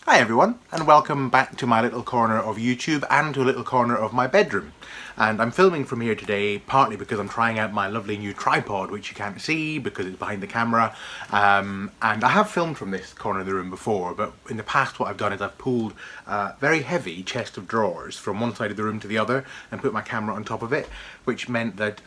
Hi everyone, and welcome back to my little corner of YouTube and to a little corner of my bedroom. And I'm filming from here today partly because I'm trying out my lovely new tripod, which you can't see because it's behind the camera. And I have filmed from this corner of the room before, but in the past what I've done is I've pulled a very heavy chest of drawers from one side of the room to the other and put my camera on top of it, which meant that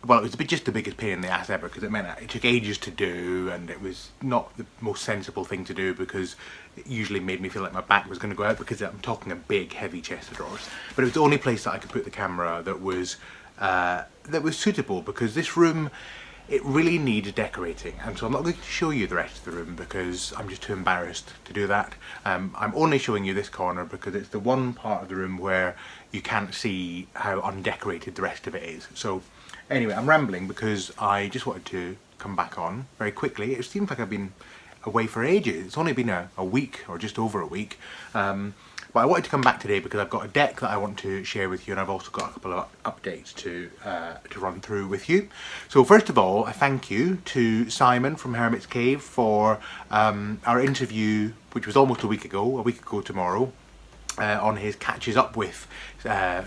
well, it was just the biggest pain in the ass ever because it meant it took ages to do, and it was not the most sensible thing to do because it usually made me feel like my back was going to go out because I'm talking a big heavy chest of drawers. But it was the only place that I could put the camera that was suitable, because this room, it really needs decorating, and so I'm not going to show you the rest of the room because I'm just too embarrassed to do that. I'm only showing you this corner because it's the one part of the room where you can't see how undecorated the rest of it is. So anyway, I'm rambling because I just wanted to come back on very quickly. It seems like I've been away for ages. It's only been a week or just over a week. But I wanted to come back today because I've got a deck that I want to share with you, and I've also got a couple of updates to run through with you. So first of all, a thank you to Simon from Hermit's Cave for our interview, which was almost a week ago tomorrow, on his Catches Up With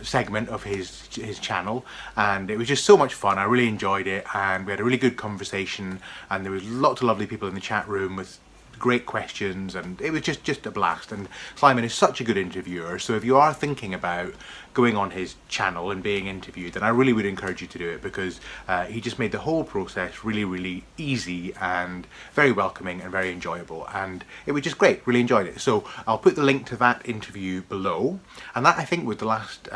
segment of his channel, and it was just so much fun. I really enjoyed it, and we had a really good conversation, and there was lots of lovely people in the chat room with great questions, and it was just a blast. And Simon is such a good interviewer, so if you are thinking about going on his channel and being interviewed, then I really would encourage you to do it, because he just made the whole process really easy and very welcoming and very enjoyable, and it was just great. Really enjoyed it. So I'll put the link to that interview below, and that I think was the last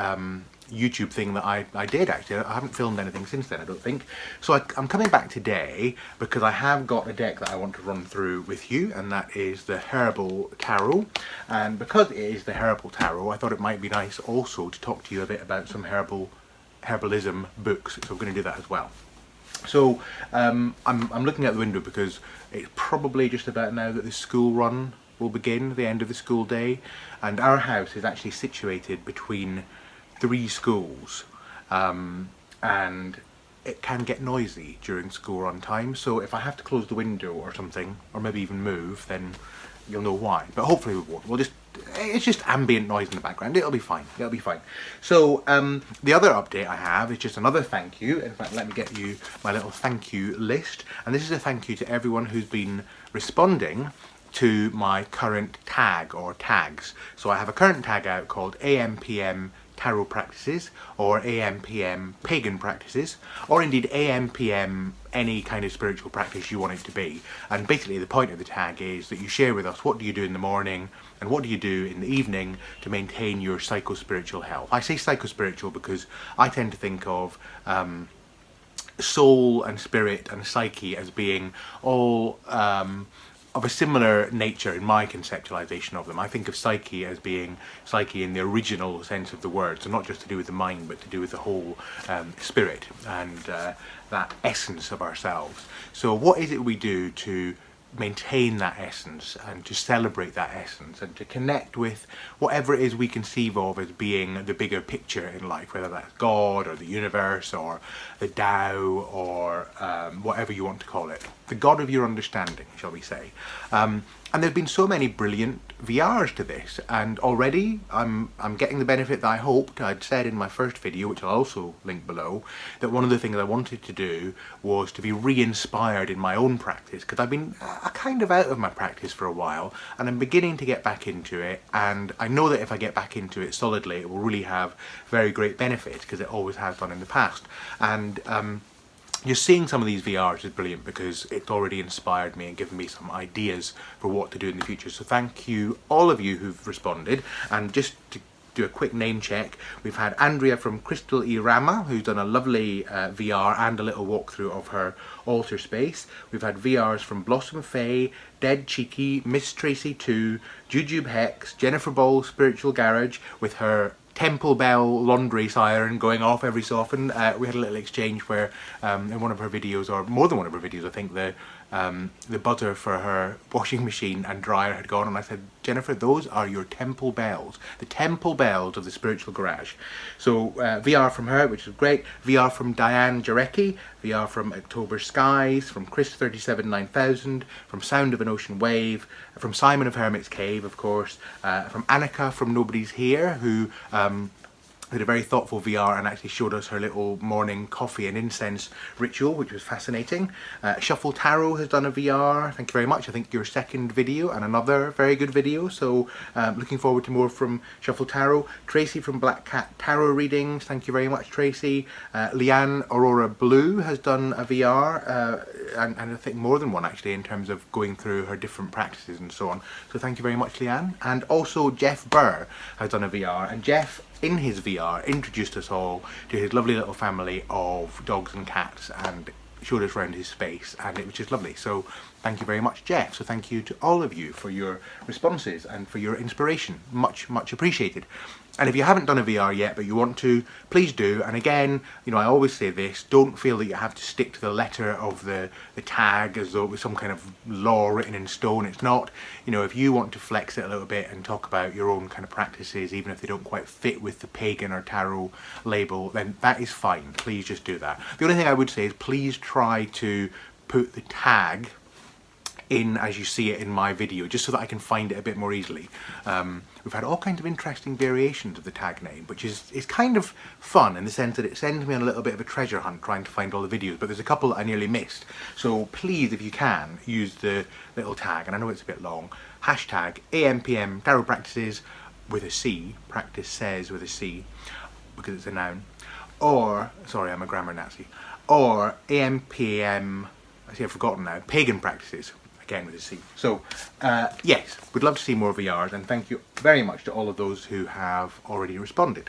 YouTube thing that I did actually. I haven't filmed anything since then, I don't think. So I'm coming back today because I have got a deck that I want to run through with you, and that is the Herbal Tarot. And because it is the Herbal Tarot, I thought it might be nice also to talk to you a bit about some Herbalism books, so I'm going to do that as well. So I'm looking out the window because it's probably just about now that the school run will begin, the end of the school day, and our house is actually situated between 3 schools, and it can get noisy during school run time, so if I have to close the window or something, or maybe even move, then you'll know why. But hopefully we won't. It's just ambient noise in the background. It'll be fine. So the other update I have is just another thank you. In fact, let me get you my little thank you list, and this is a thank you to everyone who's been responding to my current tag or tags. So I have a current tag out called AM/PM Tarot Practices, or AM/PM Pagan Practices, or indeed AM/PM any kind of spiritual practice you want it to be. And basically the point of the tag is that you share with us what do you do in the morning and what do you do in the evening to maintain your psycho-spiritual health. I say psycho-spiritual because I tend to think of soul and spirit and psyche as being all of a similar nature in my conceptualization of them. I think of psyche as being psyche in the original sense of the word, so not just to do with the mind, but to do with the whole spirit and that essence of ourselves. So what is it we do to maintain that essence and to celebrate that essence and to connect with whatever it is we conceive of as being the bigger picture in life, whether that's God or the universe or the Tao or whatever you want to call it, the God of your understanding, shall we say. And there's been so many brilliant VRs to this, and already I'm getting the benefit that I hoped. I'd said in my first video, which I'll also link below, that one of the things I wanted to do was to be re-inspired in my own practice, because I've been kind of out of my practice for a while, and I'm beginning to get back into it, and I know that if I get back into it solidly, it will really have very great benefits, because it always has done in the past. And just seeing some of these VRs is brilliant because it's already inspired me and given me some ideas for what to do in the future. So thank you all of you who've responded. And just to do a quick name check, we've had Andrea from Crystal Irama, who's done a lovely VR and a little walkthrough of her altar space. We've had VRs from Blossom Faye, Dead Cheeky, Miss Tracy 2, Jujube Hex, Jennifer Ball Spiritual Garage with her temple bell laundry siren going off every so often. We had a little exchange where in one of her videos, or more than one of her videos, I think the the buzzer for her washing machine and dryer had gone, and I said, Jennifer, those are your temple bells, the temple bells of the spiritual garage. So VR from her, which is great, VR from Diane Jarecki, VR from October Skies, from Chris 379000, from Sound of an Ocean Wave, from Simon of Hermit's Cave, of course, from Annika from Nobody's Here, who did a very thoughtful VR and actually showed us her little morning coffee and incense ritual, which was fascinating. Herbal Tarot has done a VR, thank you very much. I think your second video and another very good video, so looking forward to more from Herbal Tarot. Tracy from Black Cat Tarot Readings, thank you very much, Tracy. Leanne Aurora Blue has done a VR, and I think more than one actually, in terms of going through her different practices and so on. So thank you very much, Leanne. And also Jeff Burr has done a VR, and Jeff, in his VR, introduced us all to his lovely little family of dogs and cats and showed us around his space, and it was just lovely. So thank you very much, Jeff. So thank you to all of you for your responses and for your inspiration. Much, much appreciated. And if you haven't done a VR yet but you want to, please do. And again, you know, I always say this, don't feel that you have to stick to the letter of the tag as though it was some kind of law written in stone. It's not. You know, if you want to flex it a little bit and talk about your own kind of practices, even if they don't quite fit with the pagan or tarot label, then that is fine. Please just do that. The only thing I would say is please try to put the tag in as you see it in my video, just so that I can find it a bit more easily. We've had all kinds of interesting variations of the tag name, which is kind of fun in the sense that it sends me on a little bit of a treasure hunt trying to find all the videos, but there's a couple that I nearly missed. So please, if you can, use the little tag, and I know it's a bit long, hashtag AMPM Tarot Practices with a C, practice says with a C, because it's a noun, or, sorry, I'm a grammar Nazi, or AMPM, I see I've forgotten now, Pagan Practices, again with a C. So yes, we'd love to see more VRs, and thank you very much to all of those who have already responded.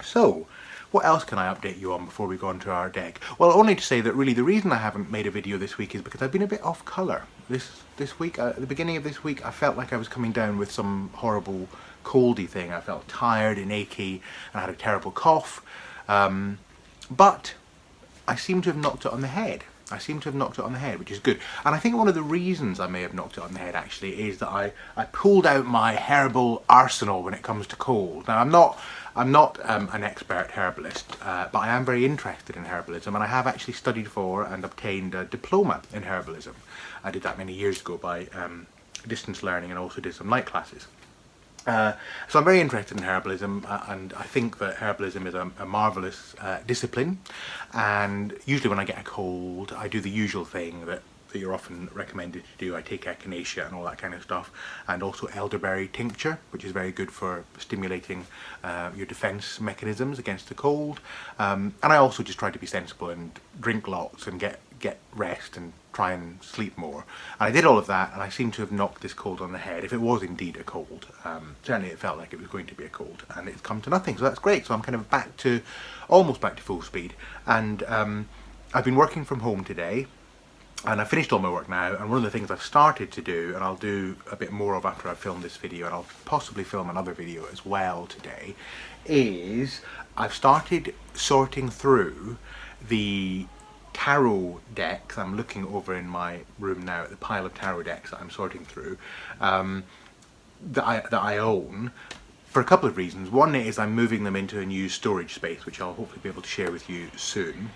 So what else can I update you on before we go on to our deck? Well, only to say that really the reason I haven't made a video this week is because I've been a bit off colour. This week, at the beginning of this week, I felt like I was coming down with some horrible coldy thing. I felt tired and achy and I had a terrible cough, but I seem to have knocked it on the head. Which is good. And I think one of the reasons I may have knocked it on the head actually is that I pulled out my herbal arsenal when it comes to cold. Now I'm not an expert herbalist, but I am very interested in herbalism, and I have actually studied for and obtained a diploma in herbalism. I did that many years ago by distance learning, and also did some night classes. So I'm very interested in herbalism, and I think that herbalism is a marvellous discipline, and usually when I get a cold I do the usual thing that you're often recommended to do. I take echinacea and all that kind of stuff, and also elderberry tincture, which is very good for stimulating your defence mechanisms against the cold, and I also just try to be sensible and drink lots and get rest and try and sleep more. And I did all of that, and I seem to have knocked this cold on the head, if it was indeed a cold. Certainly it felt like it was going to be a cold, and it's come to nothing, so that's great. So I'm kind of almost back to full speed, and I've been working from home today, and I've finished all my work now, and one of the things I've started to do, and I'll do a bit more of after I've filmed this video, and I'll possibly film another video as well today, is I've started sorting through the tarot decks. I'm looking over in my room now at the pile of tarot decks that I'm sorting through, that I own, for a couple of reasons. One is I'm moving them into a new storage space, which I'll hopefully be able to share with you soon.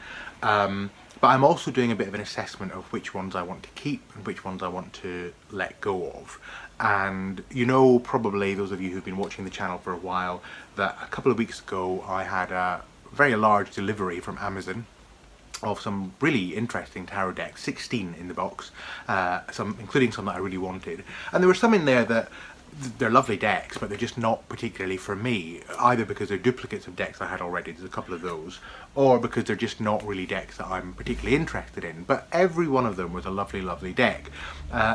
But I'm also doing a bit of an assessment of which ones I want to keep and which ones I want to let go of. And you know, probably those of you who've been watching the channel for a while, that a couple of weeks ago I had a very large delivery from Amazon of some really interesting tarot decks, 16 in the box, including some that I really wanted. And there were some in there that they're lovely decks, but they're just not particularly for me, either because they're duplicates of decks I had already, there's a couple of those, or because they're just not really decks that I'm particularly interested in. But every one of them was a lovely, lovely deck.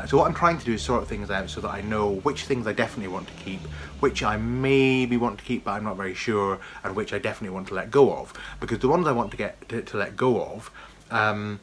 So what I'm trying to do is sort things out so that I know which things I definitely want to keep, which I maybe want to keep but I'm not very sure, and which I definitely want to let go of. Because the ones I want to let go of,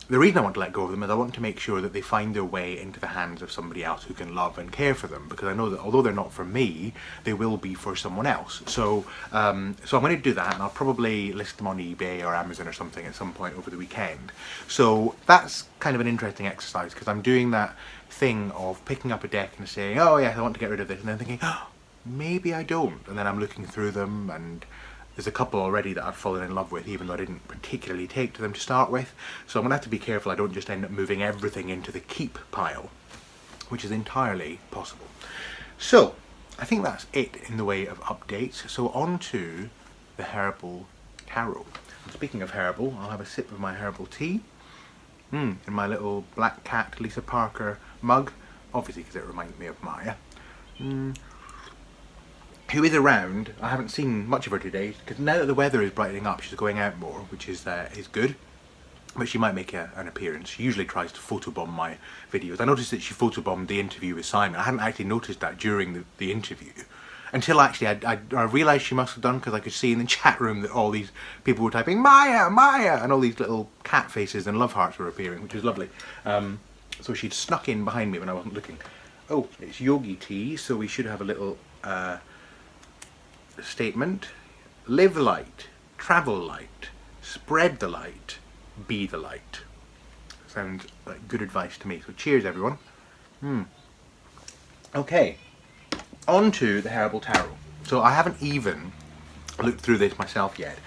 the reason I want to let go of them is I want to make sure that they find their way into the hands of somebody else who can love and care for them, because I know that although they're not for me, they will be for someone else. So so I'm going to do that, and I'll probably list them on eBay or Amazon or something at some point over the weekend. So that's kind of an interesting exercise, because I'm doing that thing of picking up a deck and saying, oh yes, I want to get rid of this, and then thinking, oh, maybe I don't, and then I'm looking through them, and there's a couple already that I've fallen in love with, even though I didn't particularly take to them to start with. So I'm going to have to be careful I don't just end up moving everything into the keep pile, which is entirely possible. So I think that's it in the way of updates. So on to the Herbal Tarot. And speaking of herbal, I'll have a sip of my herbal tea in my little Black Cat Lisa Parker mug, obviously because it reminds me of Maya. Who is around. I haven't seen much of her today, because now that the weather is brightening up, she's going out more, which is good. But she might make an appearance. She usually tries to photobomb my videos. I noticed that she photobombed the interview with Simon. I hadn't actually noticed that during the interview, until actually I realised she must have done, because I could see in the chat room that all these people were typing Maya, Maya, and all these little cat faces and love hearts were appearing, which was lovely. So she'd snuck in behind me when I wasn't looking. Oh, it's yogi tea, so we should have a little statement. Live light, travel light, spread the light, be the light. Sounds like good advice to me. So cheers, everyone. Okay, on to the Herbal Tarot. So I haven't even looked through this myself yet.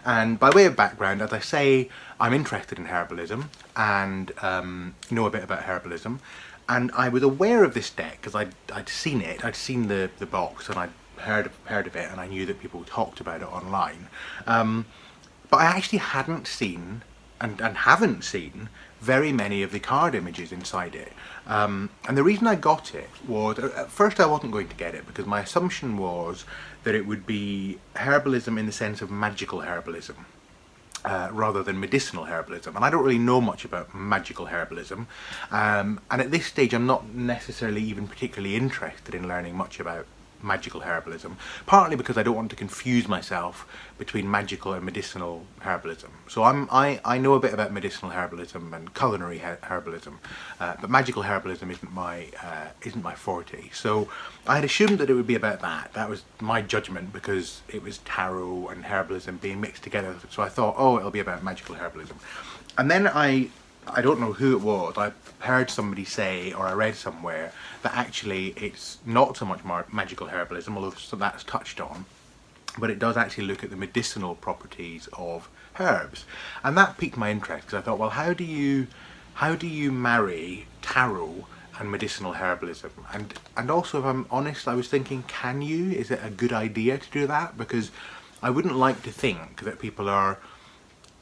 And by way of background, as I say, I'm interested in herbalism and know a bit about herbalism. And I was aware of this deck because I'd seen it. I'd seen the box, and I'd heard of it, and I knew that people talked about it online. But I actually hadn't seen and haven't seen very many of the card images inside it. And the reason I got it was, at first I wasn't going to get it because my assumption was that it would be herbalism in the sense of magical herbalism, rather than medicinal herbalism. And I don't really know much about magical herbalism, and at this stage I'm not necessarily even particularly interested in learning much about magical herbalism, partly because I don't want to confuse myself between magical and medicinal herbalism. So I know a bit about medicinal herbalism and culinary herbalism, but magical herbalism isn't my forte. So I had assumed that it would be about that. That was my judgment, because it was tarot and herbalism being mixed together. So I thought, oh, it'll be about magical herbalism. And then I don't know who it was, I heard somebody say, or I read somewhere, that actually it's not so much magical herbalism, although that's touched on, but it does actually look at the medicinal properties of herbs. And that piqued my interest, because I thought, well, how do you marry tarot and medicinal herbalism? And also, if I'm honest, I was thinking, can you? Is it a good idea to do that? Because I wouldn't like to think that people are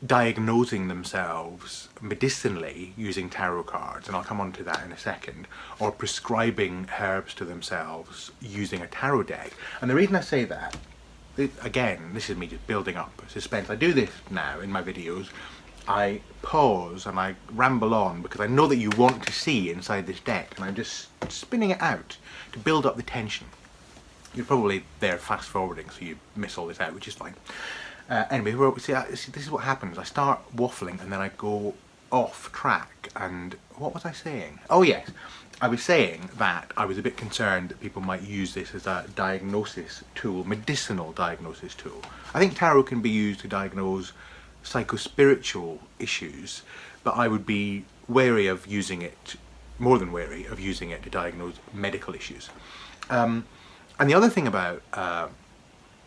diagnosing themselves medicinally using tarot cards, and I'll come on to that in a second, or prescribing herbs to themselves using a tarot deck. And the reason I say that, again, this is me just building up suspense. I do this now in my videos. I pause and I ramble on because I know that you want to see inside this deck, and I'm just spinning it out to build up the tension. You're probably there fast forwarding, so you miss all this out, which is fine. Anyway, see, this is what happens. I start waffling and then I go off track. And what was I saying? Oh yes, I was saying that I was a bit concerned that people might use this as a diagnosis tool, medicinal diagnosis tool. I think tarot can be used to diagnose psychospiritual issues, but I would be wary of using it, more than wary of using it to diagnose medical issues. And the other thing about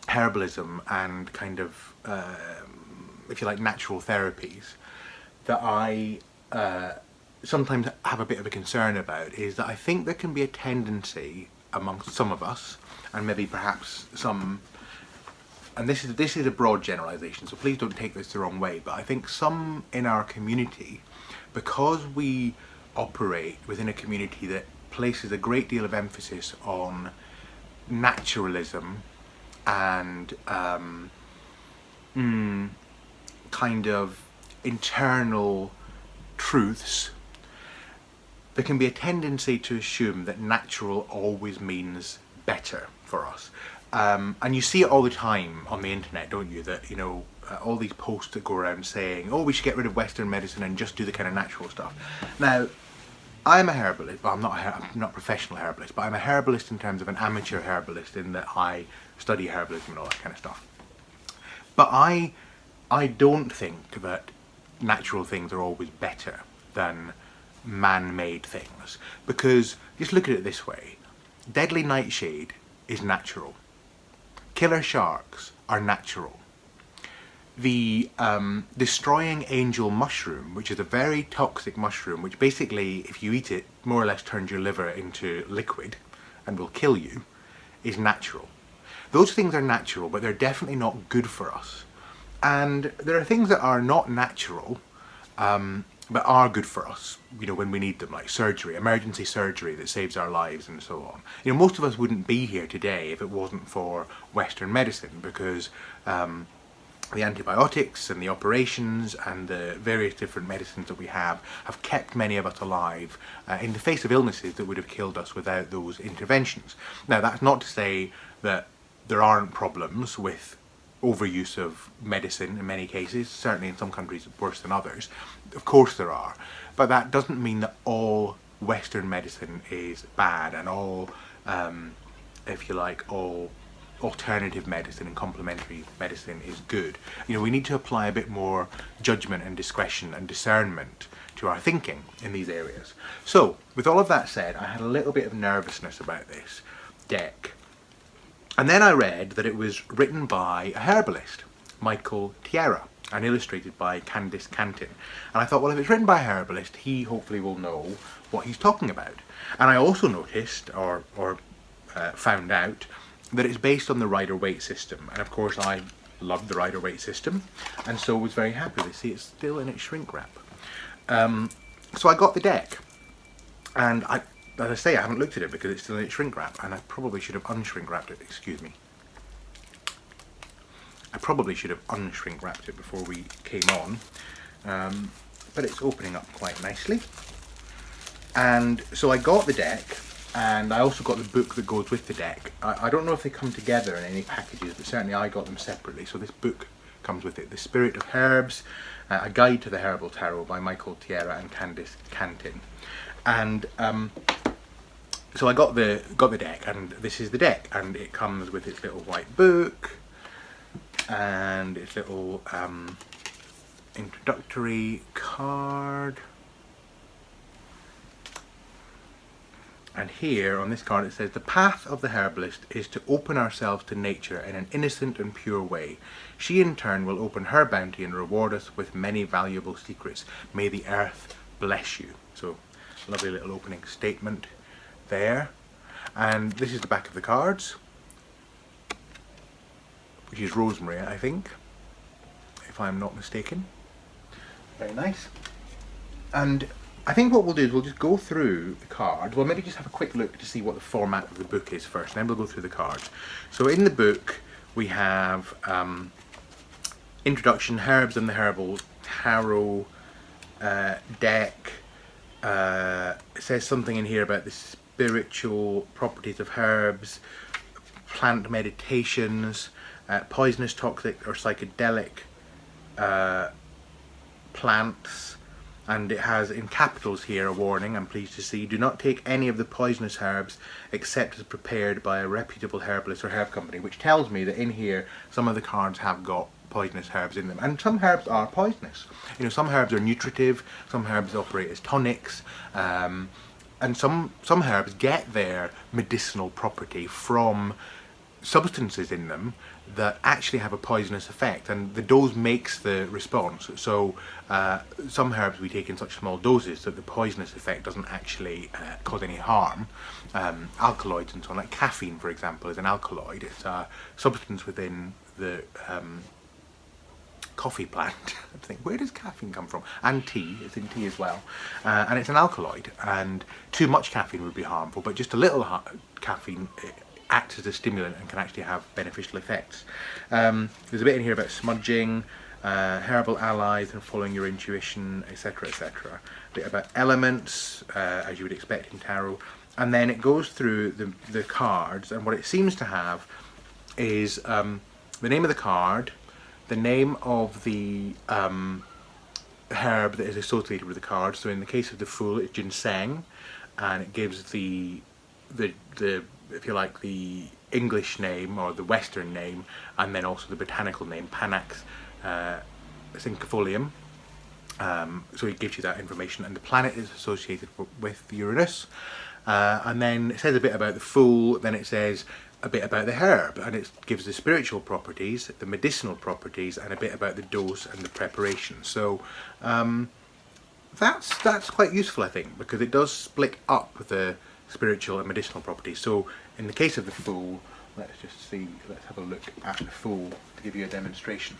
herbalism and kind of, if you like, natural therapies that I sometimes have a bit of a concern about is that I think there can be a tendency amongst some of us, and maybe perhaps some, and this is a broad generalization, so please don't take this the wrong way, but I think some in our community, because we operate within a community that places a great deal of emphasis on naturalism and kind of internal truths, there can be a tendency to assume that natural always means better for us. And you see it all the time on the internet, don't you? That, you know, all these posts that go around saying, oh, we should get rid of Western medicine and just do the kind of natural stuff. Now, I'm a herbalist. Well, I'm not a professional herbalist, but I'm a herbalist in terms of an amateur herbalist, in that I study herbalism and all that kind of stuff. But I don't think that natural things are always better than man-made things, because just look at it this way: deadly nightshade is natural. Killer sharks are natural. The destroying angel mushroom, which is a very toxic mushroom, which basically, if you eat it, more or less turns your liver into liquid and will kill you, is natural. Those things are natural, but they're definitely not good for us. And there are things that are not natural, but are good for us, you know, when we need them, like surgery, emergency surgery that saves our lives and so on. You know, most of us wouldn't be here today if it wasn't for Western medicine, because the antibiotics and the operations and the various different medicines that we have kept many of us alive in the face of illnesses that would have killed us without those interventions. Now, that's not to say that there aren't problems with overuse of medicine in many cases. Certainly in some countries worse than others. Of course there are. But that doesn't mean that all Western medicine is bad and all, if you like, all alternative medicine and complementary medicine is good. You know, we need to apply a bit more judgment and discretion and discernment to our thinking in these areas. So, with all of that said, I had a little bit of nervousness about this deck. And then I read that it was written by a herbalist, Michael Tierra, and illustrated by Candice Cantin. And I thought, well, if it's written by a herbalist, he hopefully will know what he's talking about. And I also noticed, or found out, that it's based on the Rider-Waite system. And of course I loved the Rider-Waite system, and so was very happy to see it's still in its shrink wrap. So I got the deck, and as I say, I haven't looked at it because it's still in its shrink wrap, and I probably should have unshrink wrapped it, excuse me. I probably should have unshrink wrapped it before we came on, but it's opening up quite nicely. And so I got the deck, and I also got the book that goes with the deck. I don't know if they come together in any packages, but certainly I got them separately. So this book comes with it, The Spirit of Herbs, a Guide to the Herbal Tarot by Michael Tierra and Candice Cantin. And so I got the deck, and this is the deck, and it comes with its little white book and its little introductory card. And here on this card it says, the path of the herbalist is to open ourselves to nature in an innocent and pure way. She in turn will open her bounty and reward us with many valuable secrets. May the earth bless you. So, lovely little opening statement there. And this is the back of the cards, which is rosemary, I think, if I'm not mistaken. Very nice. And I think what we'll do is we'll just go through the cards. Well, maybe just have a quick look to see what the format of the book is first, and then we'll go through the cards. So in the book we have introduction, herbs and the herbal tarot deck. It says something in here about the spiritual properties of herbs, plant meditations, poisonous, toxic or psychedelic plants. And it has in capitals here a warning, I'm pleased to see: do not take any of the poisonous herbs except as prepared by a reputable herbalist or herb company, which tells me that in here some of the cards have got poisonous herbs in them. And some herbs are poisonous. You know, some herbs are nutritive, some herbs operate as tonics, and some herbs get their medicinal property from substances in them that actually have a poisonous effect, and the dose makes the response. So some herbs we take in such small doses that the poisonous effect doesn't actually cause any harm. Alkaloids and so on, like caffeine for example is an alkaloid. It's a substance within the coffee plant. I think, where does caffeine come from? And tea, it's in tea as well. And it's an alkaloid, and too much caffeine would be harmful, but just a little caffeine acts as a stimulant and can actually have beneficial effects. There's a bit in here about smudging, herbal allies and following your intuition, etc, etc. A bit about elements, as you would expect in tarot. And then it goes through the cards, and what it seems to have is the name of the card, the name of the herb that is associated with the card. So in the case of the Fool, it's ginseng, and it gives the if you like, the English name or the Western name, and then also the botanical name, Panax cincifolium. So it gives you that information, and the planet is associated with Uranus. And then it says a bit about the Fool, then it says a bit about the herb, and it gives the spiritual properties, the medicinal properties, and a bit about the dose and the preparation. So that's quite useful, I think, because it does split up the spiritual and medicinal properties. So in the case of the Fool, let's have a look at the Fool to give you a demonstration.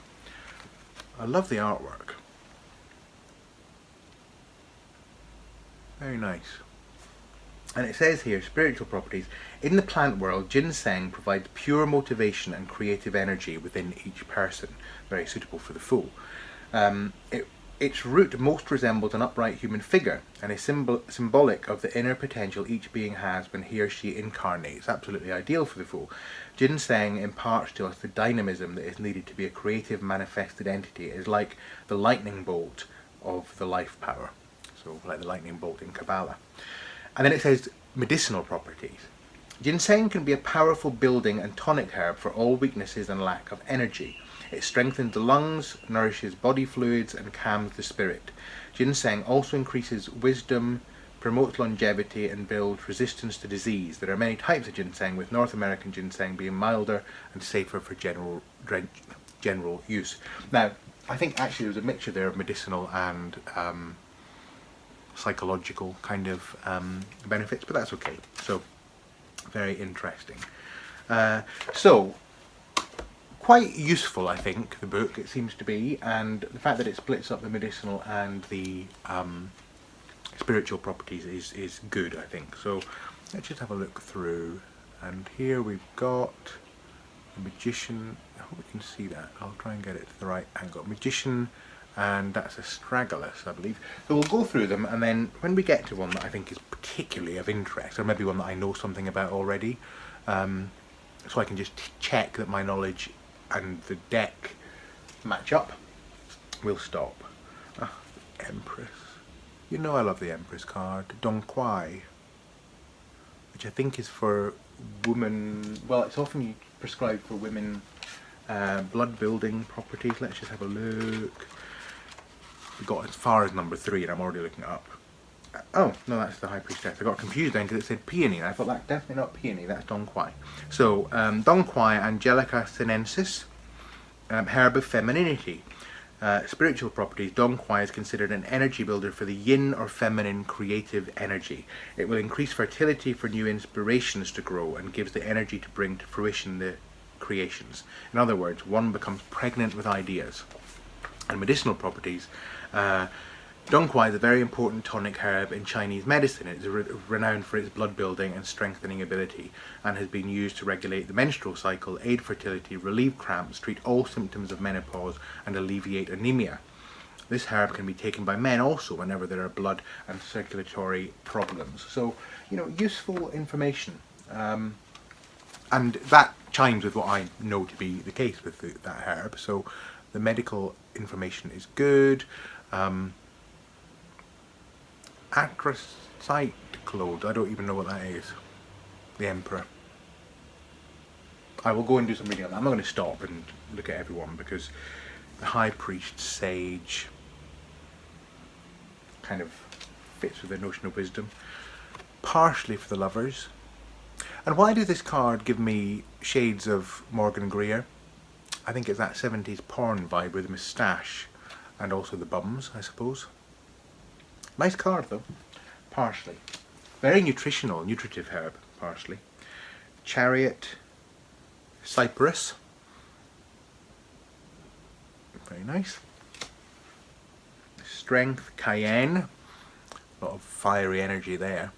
I love the artwork. Very nice. And it says here, spiritual properties. In the plant world, ginseng provides pure motivation and creative energy within each person. Very suitable for the Fool. Its root most resembles an upright human figure and is symbolic of the inner potential each being has when he or she incarnates. Absolutely ideal for the Fool. Ginseng imparts to us the dynamism that is needed to be a creative manifested entity. It is like the lightning bolt of the life power. So like the lightning bolt in Kabbalah. And then it says medicinal properties. Ginseng can be a powerful building and tonic herb for all weaknesses and lack of energy. It strengthens the lungs, nourishes body fluids, and calms the spirit. Ginseng also increases wisdom, promotes longevity, and builds resistance to disease. There are many types of ginseng, with North American ginseng being milder and safer for general use. Now, I think actually there's a mixture there of medicinal and psychological kind of benefits, but that's okay. So very interesting. So quite useful, I think, the book, it seems to be, and the fact that it splits up the medicinal and the spiritual properties is good, I think. So let's just have a look through, and here we've got a magician. I hope we can see that. I'll try and get it to the right angle. Magician, and that's Astragalus, I believe. So we'll go through them, and then when we get to one that I think is particularly of interest, or maybe one that I know something about already, so I can just check that my knowledge and the deck match up, we'll stop. Empress. You know I love the Empress card. Dong Quai, which I think is for women. Well, it's often prescribed for women blood building properties. Let's just have a look. We got as far as number 3 and I'm already looking it up. Oh, no, that's the High Priestess. I got confused then because it said peony, and I thought that's definitely not peony, that's Dong Quai. So, Dong Quai, Angelica sinensis, herb of femininity. Spiritual properties. Dong Quai is considered an energy builder for the yin or feminine creative energy. It will increase fertility for new inspirations to grow and gives the energy to bring to fruition the creations. In other words, one becomes pregnant with ideas. And medicinal properties. Dong Quai is a very important tonic herb in Chinese medicine. It is renowned for its blood building and strengthening ability, and has been used to regulate the menstrual cycle, aid fertility, relieve cramps, treat all symptoms of menopause, and alleviate anemia. This herb can be taken by men also whenever there are blood and circulatory problems. So, you know, useful information. And that chimes with what I know to be the case with that herb. So the medical information is good. Anthracite clothes, I don't even know what that is. The Emperor. I will go and do some reading on that. I'm not going to stop and look at everyone because the High Priest Sage kind of fits with the notion of wisdom. Partially for the lovers. And why does this card give me shades of Morgan Greer? I think it's that 70s porn vibe with the moustache and also the bums, I suppose. Nice card though. Parsley. Very nutritional, nutritive herb, parsley. Chariot. Cypress. Very nice. Strength. Cayenne. A lot of fiery energy there.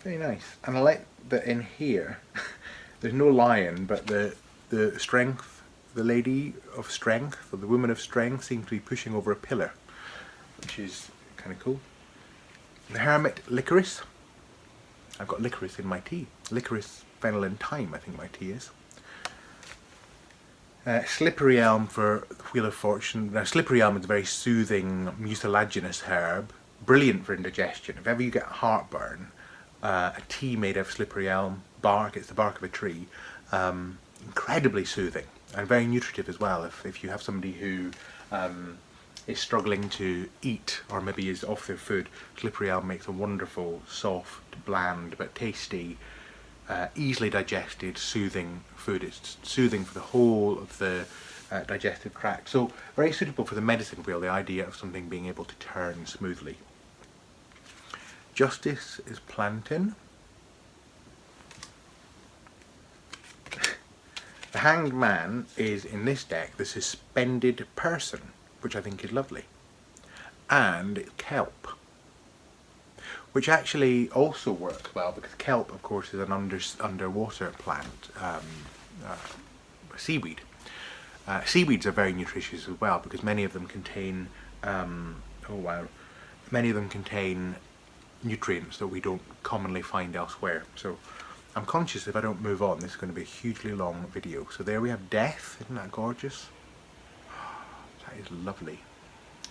Very nice. And I like that in here, there's no lion, but the strength, the lady of strength, or the woman of strength, seems to be pushing over a pillar, which is kind of cool. The Hermit Licorice. I've got licorice in my tea. Licorice, fennel and thyme, I think my tea is. Slippery elm for the Wheel of Fortune. Now, slippery elm is a very soothing mucilaginous herb, brilliant for indigestion. If ever you get heartburn, a tea made of slippery elm bark, it's the bark of a tree, incredibly soothing and very nutritive as well. If you have somebody who is struggling to eat or maybe is off their food, slippery elm makes a wonderful, soft, bland but tasty, easily digested, soothing food. It's soothing for the whole of the digestive tract. So very suitable for the medicine wheel, the idea of something being able to turn smoothly. Justice is plantain. The Hanged Man is, in this deck, the Suspended Person, which I think is lovely. And it's kelp, which actually also works well because kelp, of course, is an underwater plant, seaweed. Seaweeds are very nutritious as well because many of them contain, many of them contain nutrients that we don't commonly find elsewhere. So I'm conscious if I don't move on, this is going to be a hugely long video. So there we have death. Isn't that gorgeous? That is lovely.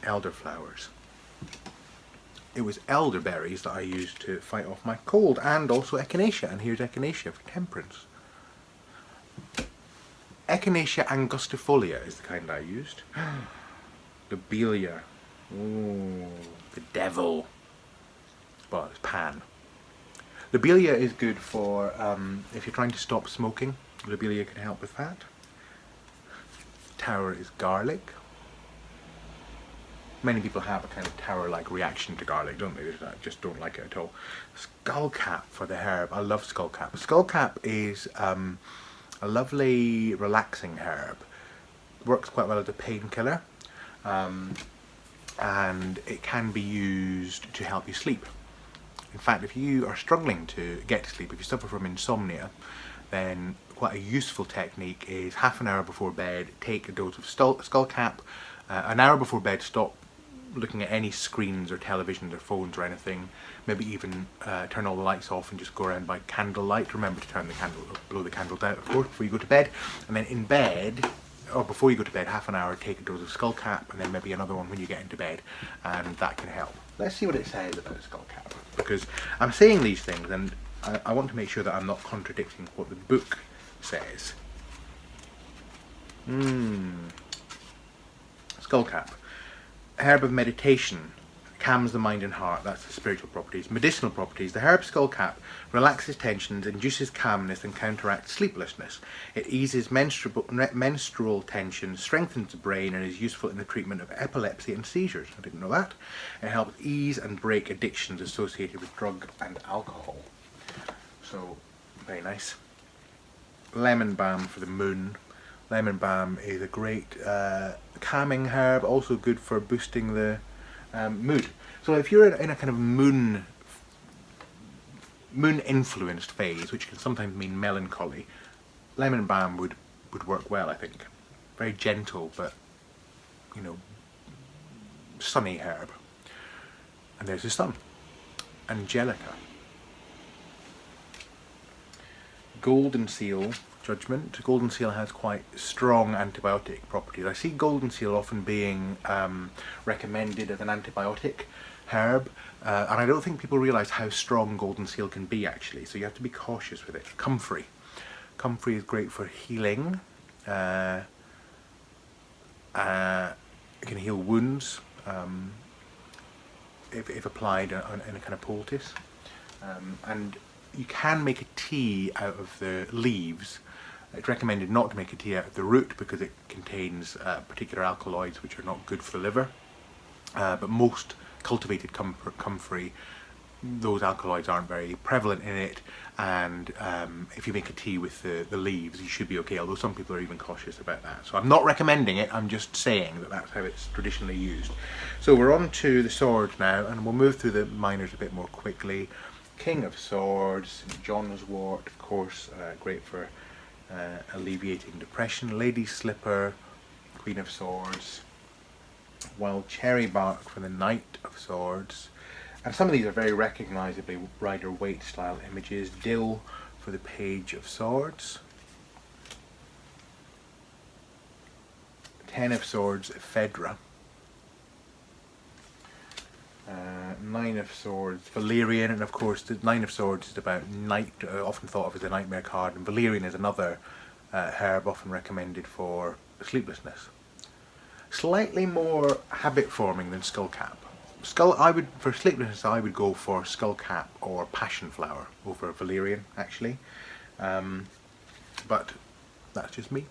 Elderflowers. It was elderberries that I used to fight off my cold, and also echinacea, and here's echinacea for temperance. Echinacea angustifolia is the kind I used. Lobelia. Ooh, the devil. Well, it's Pan. Lobelia is good for if you're trying to stop smoking. Lobelia can help with that. Tower is garlic. Many people have a kind of tower-like reaction to garlic, don't they? I just don't like it at all. Skullcap for the herb. I love skullcap. Skullcap is a lovely, relaxing herb. Works quite well as a painkiller, and it can be used to help you sleep. In fact, if you are struggling to get to sleep, if you suffer from insomnia, then quite a useful technique is half an hour before bed, take a dose of skullcap. An hour before bed, stop looking at any screens or televisions or phones or anything. Maybe even turn all the lights off and just go around by candlelight. Remember to turn the candle, blow the candles out, of course, before you go to bed. And then in bed, or before you go to bed, half an hour, take a dose of skullcap, and then maybe another one when you get into bed, and that can help. Let's see what it says about skullcap, because I'm saying these things and I want to make sure that I'm not contradicting what the book says. Skullcap. Herb of meditation. Calms the mind and heart. That's the spiritual properties. Medicinal properties. The herb skullcap relaxes tensions, induces calmness and counteracts sleeplessness. It eases menstrual tension, strengthens the brain, and is useful in the treatment of epilepsy and seizures. I didn't know that. It helps ease and break addictions associated with drug and alcohol. So, very nice. Lemon balm for the moon. Lemon balm is a great calming herb, also good for boosting the mood. So if you're in a kind of moon influenced phase, which can sometimes mean melancholy, lemon balm would work well, I think. Very gentle, but, you know, sunny herb. And there's the sun. Angelica. Golden seal. Judgment. Golden seal has quite strong antibiotic properties. I see golden seal often being recommended as an antibiotic herb, and I don't think people realise how strong golden seal can be actually, so you have to be cautious with it. Comfrey. Comfrey is great for healing. It can heal wounds if applied in a kind of poultice. And you can make a tea out of the leaves. It's recommended not to make a tea out of the root because it contains particular alkaloids which are not good for the liver. But most cultivated comfrey, those alkaloids aren't very prevalent in it, and if you make a tea with the leaves you should be okay, although some people are even cautious about that. So I'm not recommending it, I'm just saying that that's how it's traditionally used. So we're on to the swords now, and we'll move through the minors a bit more quickly. King of Swords, John's wort, of course, great for alleviating depression. Lady Slipper, Queen of Swords. Wild Cherry Bark for the Knight of Swords. And some of these are very recognisably Rider-Waite style images. Dill for the Page of Swords. Ten of Swords, Phaedra. Nine of Swords, Valerian, and of course the Nine of Swords is about night, often thought of as a nightmare card, and Valerian is another herb often recommended for sleeplessness. Slightly more habit forming than skullcap. For sleeplessness I would go for skullcap or passion flower over Valerian actually, but that's just me.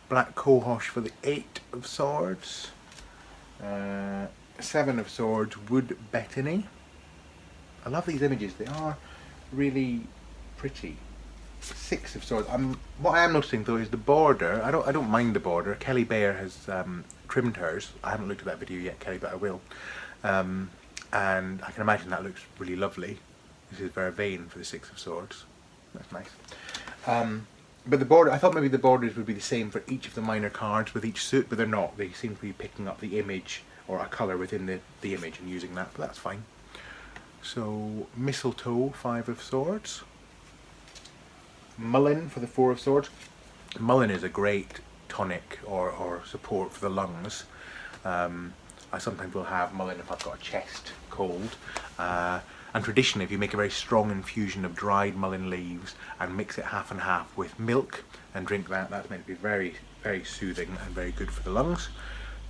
Black cohosh for the Eight of Swords. Seven of Swords, Wood Betony. I love these images, they are really pretty. Six of Swords. What I am noticing though is the border. I don't mind the border. Kelly Bayer has trimmed hers. I haven't looked at that video yet, Kelly, but I will. And I can imagine that looks really lovely. This is vervain for the Six of Swords. That's nice. But the border, I thought maybe the borders would be the same for each of the minor cards with each suit, but they're not. They seem to be picking up the image or a colour within the image and using that, but that's fine. So, mistletoe, Five of Swords. Mullein for the Four of Swords. Mullein is a great tonic or support for the lungs. I sometimes will have mullein if I've got a chest cold. And traditionally, if you make a very strong infusion of dried mullein leaves and mix it half and half with milk and drink that, that's meant to be very, very soothing and very good for the lungs.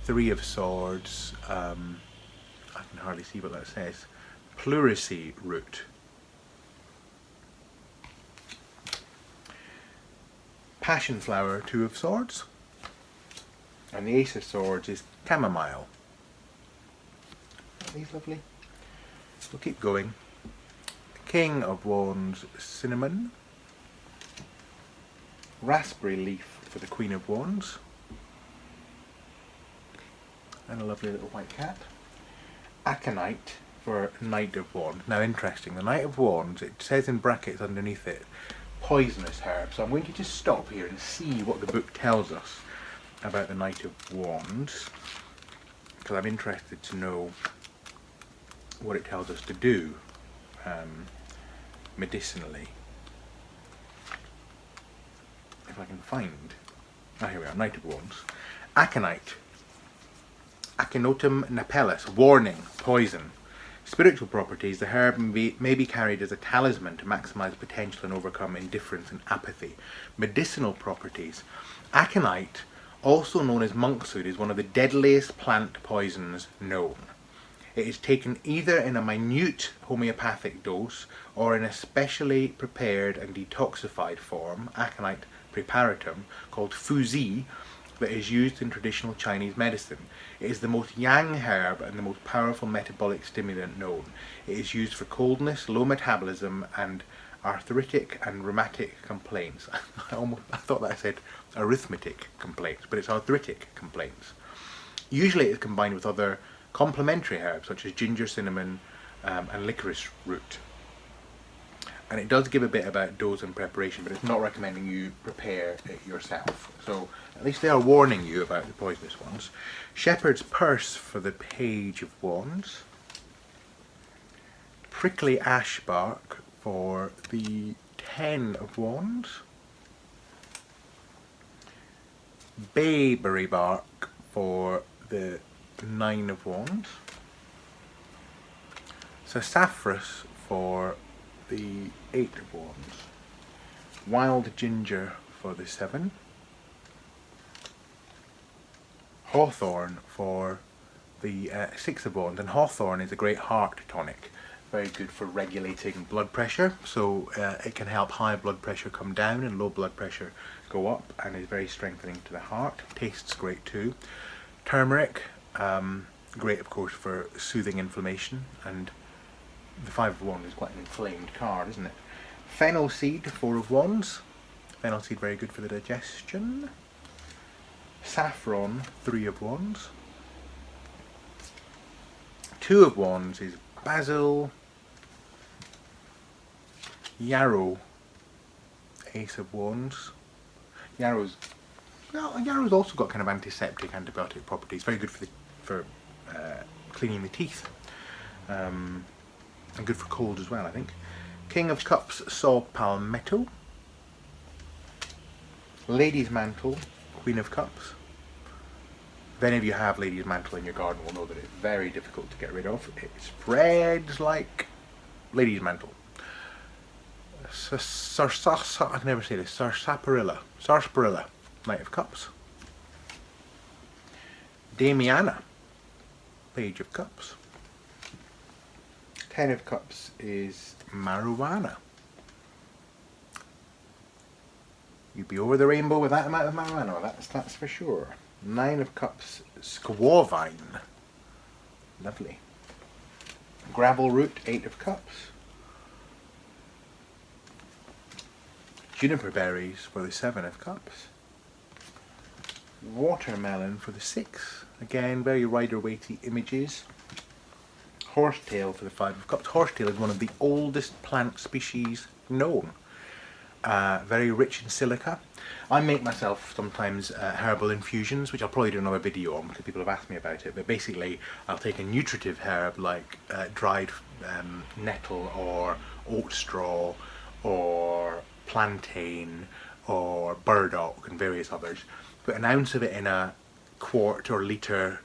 Three of Swords, I can hardly see what that says. Pleurisy root. Passion flower, Two of Swords. And the Ace of Swords is chamomile. Aren't these lovely? We'll keep going. King of Wands, cinnamon. Raspberry leaf for the Queen of Wands. And a lovely little white cat. Aconite for Knight of Wands. Now interesting, the Knight of Wands, it says in brackets underneath it, poisonous herb. So I'm going to just stop here and see what the book tells us about the Knight of Wands, because I'm interested to know what it tells us to do medicinally. If I can find, here we are, Knight of Wands. Aconite, Aconitum napellus, warning, poison. Spiritual properties, the herb may be carried as a talisman to maximize potential and overcome indifference and apathy. Medicinal properties, aconite, also known as monkshood, is one of the deadliest plant poisons known. It is taken either in a minute homeopathic dose or in a specially prepared and detoxified form, aconite preparatum, called fuzi, that is used in traditional Chinese medicine. It is the most yang herb and the most powerful metabolic stimulant known. It is used for coldness, low metabolism, and arthritic and rheumatic complaints. I thought that I said arithmetic complaints, but it's arthritic complaints. Usually it is combined with other complementary herbs such as ginger, cinnamon, and licorice root. And it does give a bit about dose and preparation, but it's not recommending you prepare it yourself. So at least they are warning you about the poisonous ones. Shepherd's purse for the Page of Wands. Prickly ash bark for the Ten of Wands. Bayberry bark for the Nine of Wands. Sassafras for the Eight of Wands. Wild ginger for the Seven. Hawthorn for the Six of Wands, and hawthorn is a great heart tonic, very good for regulating blood pressure, so it can help high blood pressure come down and low blood pressure go up, and is very strengthening to the heart. Tastes great too. Turmeric, great of course for soothing inflammation, and the Five of Wands is quite an inflamed card, isn't it? Fennel seed, Four of Wands. Fennel seed very good for the digestion. Saffron, Three of Wands. Two of Wands is basil. Yarrow, Ace of Wands. Yarrow's also got kind of antiseptic, antibiotic properties. Very good for cleaning the teeth. And good for cold as well, I think. King of Cups, saw palmetto. Lady's mantle, Queen of Cups. If any of you have lady's mantle in your garden will know that it's very difficult to get rid of. It spreads like lady's mantle. I can never say this. Sarsaparilla, Knight of Cups. Damiana, Page of Cups. Ten of Cups is marijuana. You'd be over the rainbow with that amount of marijuana, that's for sure. Nine of Cups, squawvine. Lovely. Gravel root, Eight of Cups. Juniper berries for the Seven of Cups. Watermelon for the Six. Again, very rider-weighty images. Horsetail for the Five of Cups. Horsetail is one of the oldest plant species known. Very rich in silica. I make myself sometimes herbal infusions, which I'll probably do another video on because people have asked me about it. But basically, I'll take a nutritive herb like dried nettle or oat straw or plantain or burdock and various others. Put an ounce of it in a quart or litre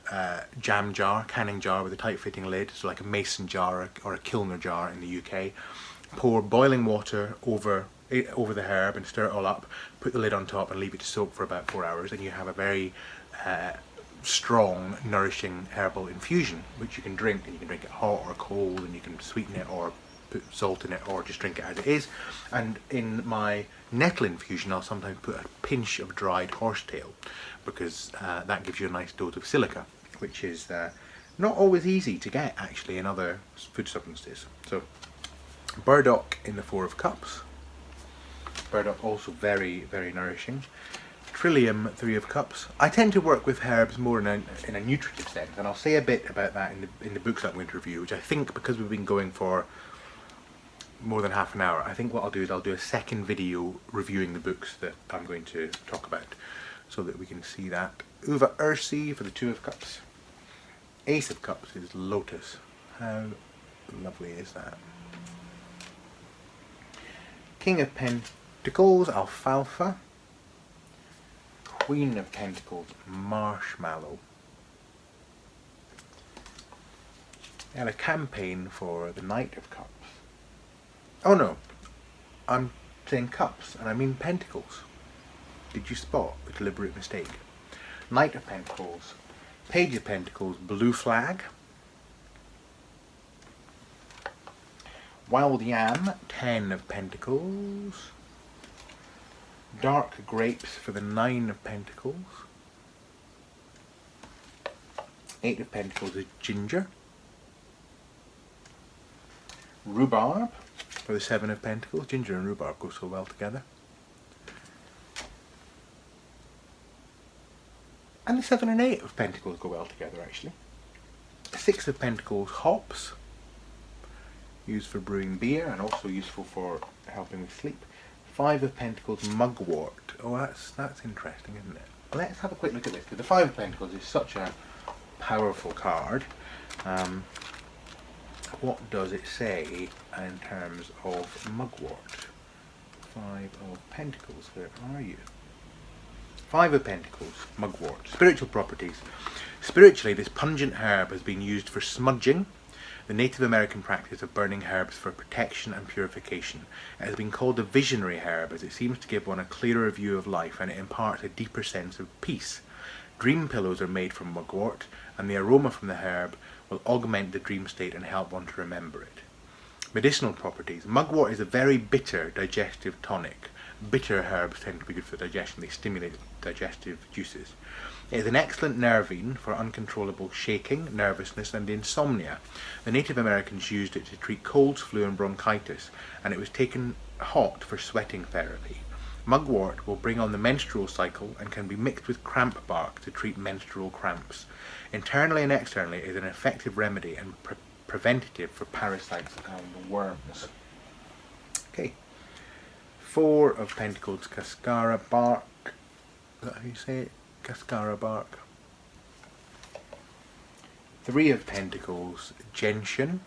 jam jar, canning jar with a tight fitting lid, so like a mason jar or a Kilner jar in the UK. Pour boiling water over the herb and stir it all up, put the lid on top and leave it to soak for about 4 hours, and you have a very strong, nourishing herbal infusion which you can drink, and you can drink it hot or cold, and you can sweeten it or put salt in it or just drink it as it is. And in my nettle infusion I'll sometimes put a pinch of dried horsetail because that gives you a nice dose of silica, which is not always easy to get actually in other food substances. So burdock in the Four of Cups. Burdock also very, very nourishing. Trillium, Three of Cups. I tend to work with herbs more in a nutritive sense, and I'll say a bit about that in the books I'm going to review, which I think, because we've been going for more than half an hour, I think what I'll do is I'll do a second video reviewing the books that I'm going to talk about so that we can see that. Uva Ursi for the Two of Cups. Ace of Cups is lotus. How lovely is that? King of Pentacles, alfalfa. Queen of Pentacles, marshmallow. And a campaign for the Knight of Cups. Oh no, I'm saying cups and I mean pentacles. Did you spot a deliberate mistake? Knight of Pentacles, Page of Pentacles, blue flag. Wild Yam, Ten of Pentacles. Dark grapes for the Nine of Pentacles. Eight of Pentacles is ginger. Rhubarb for the Seven of Pentacles. Ginger and rhubarb go so well together. And the Seven and Eight of Pentacles go well together actually. Six of Pentacles, hops. Used for brewing beer and also useful for helping with sleep. Five of Pentacles, mugwort. Oh, that's interesting, isn't it? Let's have a quick look at this, because the Five of Pentacles is such a powerful card. What does it say in terms of mugwort? Five of Pentacles, where are you? Five of Pentacles, mugwort. Spiritual properties. Spiritually, this pungent herb has been used for smudging, the Native American practice of burning herbs for protection and purification. It has been called a visionary herb as it seems to give one a clearer view of life and it imparts a deeper sense of peace. Dream pillows are made from mugwort, and the aroma from the herb will augment the dream state and help one to remember it. Medicinal properties. Mugwort is a very bitter digestive tonic. Bitter herbs tend to be good for digestion. They stimulate digestive juices. It is an excellent nervine for uncontrollable shaking, nervousness and insomnia. The Native Americans used it to treat colds, flu and bronchitis, and it was taken hot for sweating therapy. Mugwort will bring on the menstrual cycle and can be mixed with cramp bark to treat menstrual cramps. Internally and externally it is an effective remedy and preventative for parasites and worms. Okay. Four of Pentacles, cascara bark. Is that how you say it? Cascara bark. Three of Pentacles, gentian.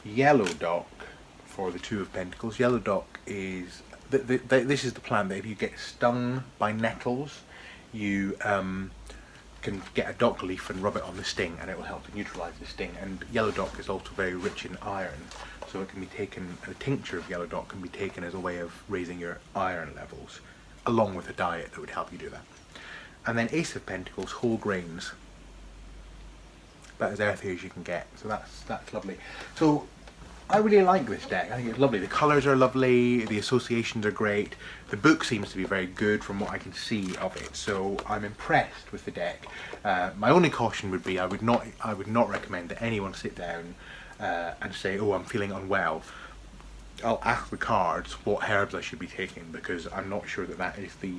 Yellow dock for the Two of Pentacles. Yellow dock is, this is the plant that if you get stung by nettles, you can get a dock leaf and rub it on the sting, and it will help to neutralise the sting. And yellow dock is also very rich in iron, so it can be taken, a tincture of yellow dock can be taken as a way of raising your iron levels, along with a diet that would help you do that. And then Ace of Pentacles, whole grains. About as earthy as you can get, so that's lovely. So I really like this deck. I think it's lovely. The colours are lovely, the associations are great, the book seems to be very good from what I can see of it, so I'm impressed with the deck. My only caution would be I would not recommend that anyone sit down and say, oh, I'm feeling unwell. I'll ask the cards what herbs I should be taking, because I'm not sure that that is the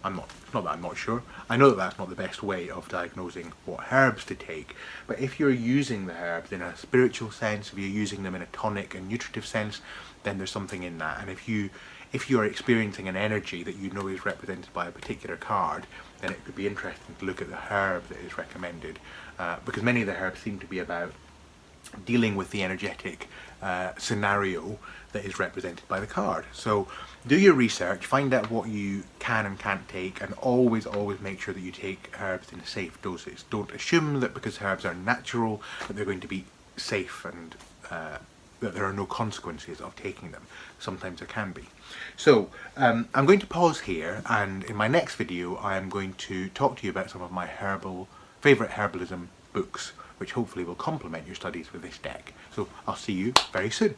it's not that I'm not sure. I know that that's not the best way of diagnosing what herbs to take, but if you're using the herbs in a spiritual sense, if you're using them in a tonic and nutritive sense, then there's something in that. And if you are experiencing an energy that you know is represented by a particular card, then it could be interesting to look at the herb that is recommended, because many of the herbs seem to be about dealing with the energetic scenario that is represented by the card. So do your research, find out what you can and can't take, and always make sure that you take herbs in safe doses. Don't assume that because herbs are natural that they're going to be safe, and that there are no consequences of taking them. Sometimes there can be. So I'm going to pause here, and in my next video I am going to talk to you about some of my favourite herbalism books, which hopefully will complement your studies with this deck. So I'll see you very soon.